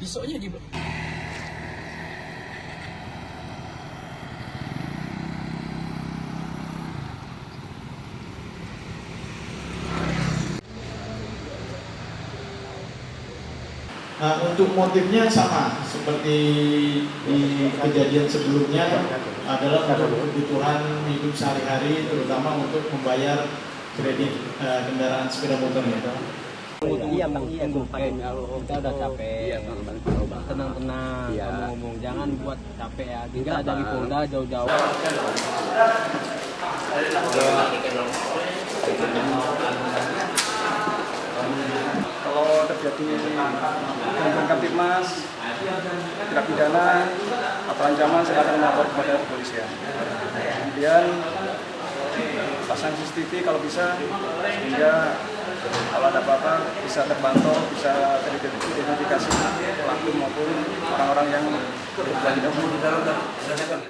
Besoknya di Nah, untuk motifnya sama seperti di kejadian sebelumnya, adalah untuk kebutuhan hidup sehari-hari, terutama untuk membayar kredit kendaraan sepeda motor ya. Iya bang, tunggu kita udah capek. Tenang-tenang, kamu ngomong jangan buat capek ya. Kita dari Polda jauh-jauh. Kalau terjadi gangguan Kamtibmas, tindak pidana atau ancaman silakan melapor kepada kepolisian. Kemudian pasang CCTV kalau bisa, sehingga kalau ada apa-apa bisa terpantau, bisa teridentifikasi pelaku maupun orang-orang yang berkelanjutan.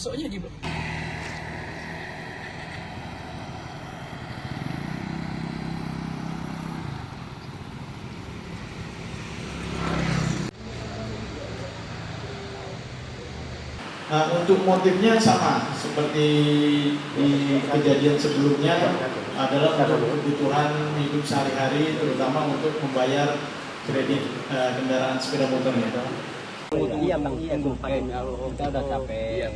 besoknya di Nah, untuk motifnya sama seperti di kejadian sebelumnya, adalah untuk kebutuhan hidup sehari-hari, terutama untuk membayar kredit kendaraan sepeda motor ya. Iya bang, tunggu kita udah capek.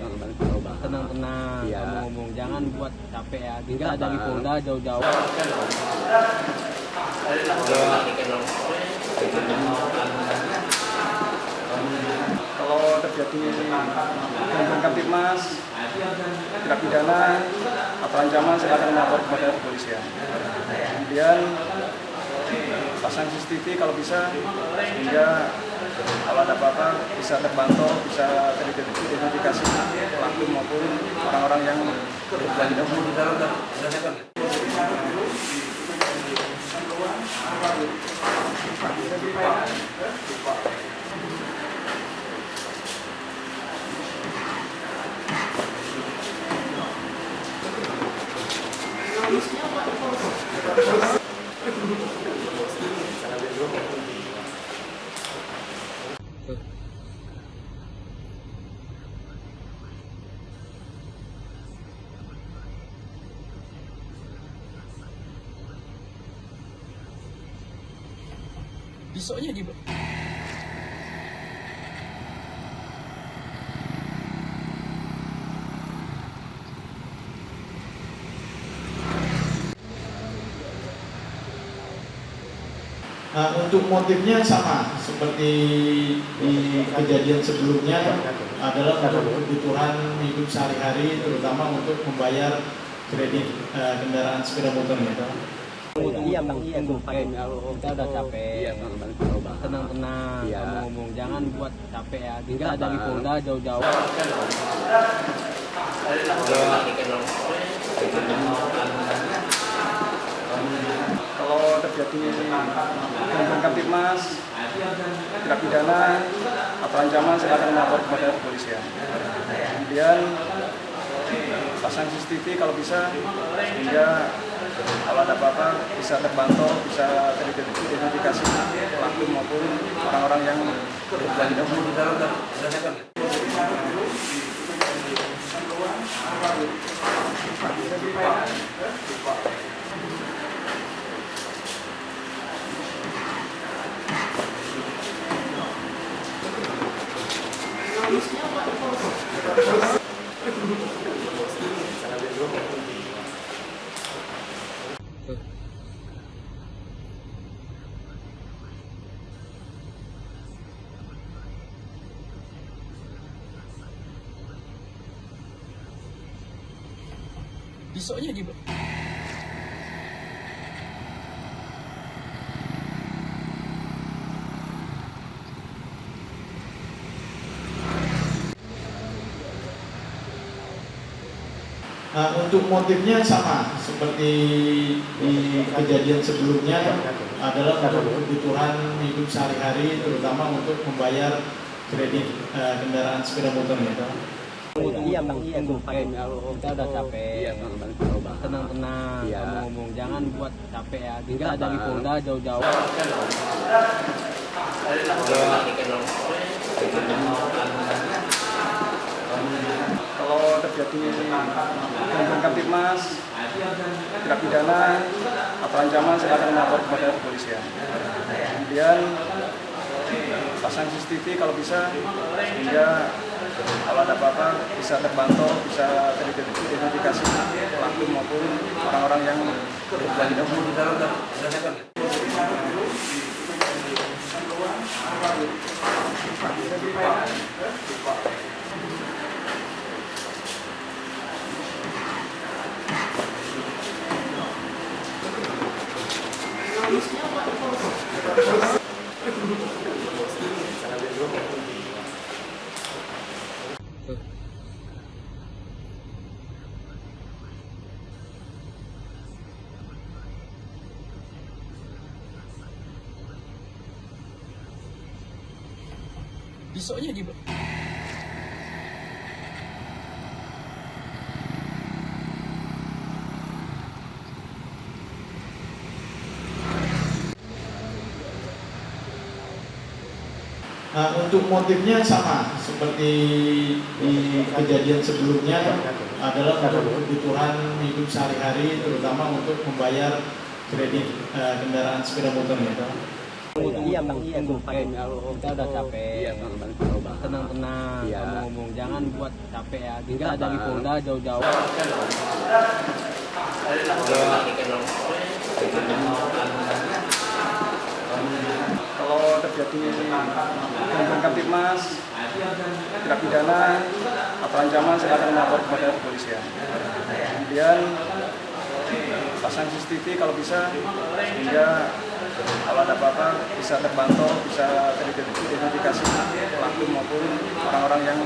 Tenang-tenang, kamu ngomong jangan buat capek ya. Kita dari Polda jauh-jauh. Kalau terjadi gangguan Kamtibmas, tindak pidana atau ancaman silakan melapor kepada kepolisian. Kemudian pasang CCTV kalau bisa, sehingga kalau ada apa-apa bisa terpantau, bisa teridentifikasi pelaku maupun orang-orang yang berkelanjutan. besoknya di Nah, untuk motifnya sama seperti di kejadian sebelumnya, adalah untuk kebutuhan hidup sehari-hari, terutama untuk membayar kredit kendaraan sepeda motor ya. Iya bang, tunggu kita udah capek. Tenang-tenang, kamu ngomong jangan buat capek ya. Kita dari Polda jauh-jauh. Kalau terjadi gangguan Kamtibmas, tindak pidana atau ancaman silakan melapor kepada kepolisian. Kemudian pasang CCTV kalau bisa, sehingga kalau ada apa-apa bisa terpantau, bisa teridentifikasi pelaku maupun orang-orang yang berkelanjutan. Besoknya di Nah, untuk motifnya sama seperti di kejadian sebelumnya adalah untuk kebutuhan hidup sehari-hari, terutama untuk membayar kredit kendaraan sepeda motor ya. Iya bang, tunggu kita udah capek. Tenang-tenang kamu ngomong, jangan buat capek ya. Kita dari Polda jauh-jauh. Kalau terjadi gangguan Kamtipmas, tindak pidana atau ancaman silakan melapor kepada kepolisian. Kemudian pasang CCTV kalau bisa, sehingga kalau ada apa-apa bisa terpantau, bisa teridentifikasi pelaku maupun orang-orang yang besoknya di Nah, untuk motifnya sama seperti di kejadian sebelumnya adalah untuk kebutuhan hidup sehari-hari, terutama untuk membayar kredit kendaraan sepeda motor ya. Iya bang, tunggu kita udah capek. Tenang-tenang kamu ngomong, jangan buat capek ya. Kita dari Polda jauh-jauh. kalau terjadi gangguan Kamtipmas, tindak pidana atau ancaman silakan melapor kepada kepolisian. Kemudian pasang CCTV kalau bisa, sehingga kalau ada apa-apa bisa terpantau, bisa teridentifikasi pelaku maupun orang-orang yang